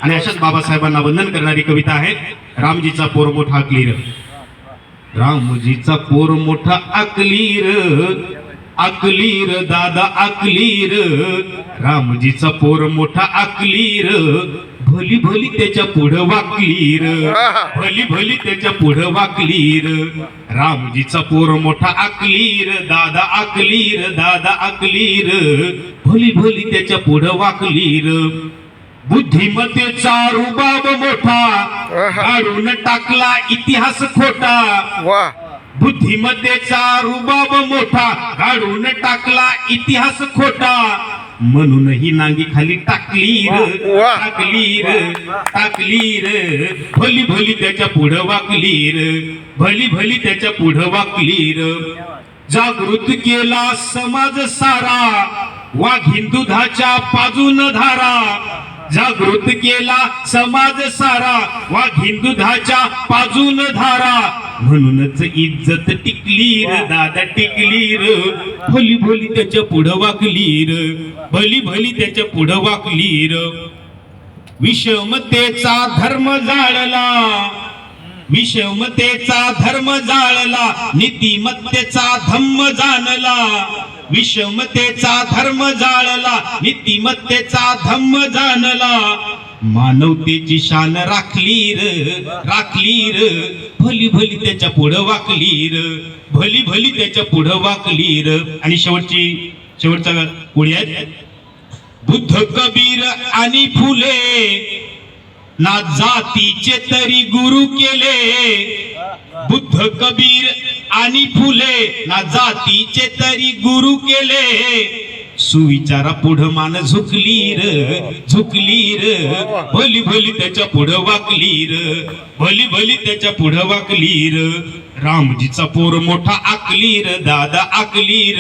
आणि अशाच बाबासाहेबांना वंदन करणारी कविता आहे रामजीचा पोर मोठा अकलीर. रामजीचा पोर मोठा अकलीर, अकलीर दादा अकलीर. रामजीचा पोर मोठा अकलीर, भली भली त्याच्या पुढं वाकलीर, भली भली त्याच्या पुढं वाकलीर. रामजीचा पोर मोठा अकलीर, दादा अकलीर, दादा अकलीर. भली भली त्याच्या पुढं वाकलीर. बुद्धिमत्तेचा रुबाब मोठा, काढून टाकला इतिहास खोटा. बुद्धिमत्तेचा रुबाब मोठा, काढून टाकला इतिहास खोटा. म्हणून ही नांगी खाली टाकलीर, टाकलीर, टाकलीर. भली भली त्याच्या पुढं वाकलीर, भली भली त्याच्या पुढं वाकलीर. जागृत केला समाज सारा, वाघीण दुधाच्या पाजून धारा. जागृत केला समाज सारा, वाघीण दुधाच्या पाजून धारा. म्हणूनच इज्जत टिकलीर, दादा टिकलीर. भली भली त्याच्या पुढं वाकलीर, भली भली त्याच्या पुढं वाकलीर. विषमतेचा धर्म जाळला, विषमतेचा धर्म जाळला. नीतिमत्तेचा धम्म जाणला, विषमतेचा धर्म जाळला. नीतिमत्तेचा धम्म जाणला. मानवतेची शान राखलीर, राखलीर. भली भली त्याच्या पुढं वाकलीर, भली भली त्याच्या पुढं वाकलीर. आणि शेवटचा ओळी आहे. बुद्ध कबीर आणि फुले ना जातीचे तरी गुरु केले. बुद्ध कबीर आणि फुले ना जातीचे तरी गुरु केले. सुविचारा पुढं मान झुकलीर, झुकलीर. भली भली त्याच्या पुढं वाकलीर, भली भली त्याच्या पुढं वाकलीर. रामजीचा पोर मोठा अकलीर, दादा अकलीर.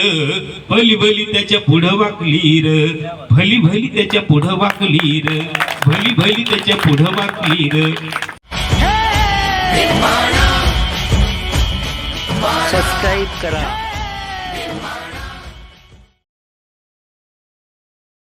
भली भली त्याच्या पुढं वाकलीर, भली भली त्याच्या पुढं वाकलीर, भली भली त्याच्या पुढं वाकलीर. सबस्क्राईब करा.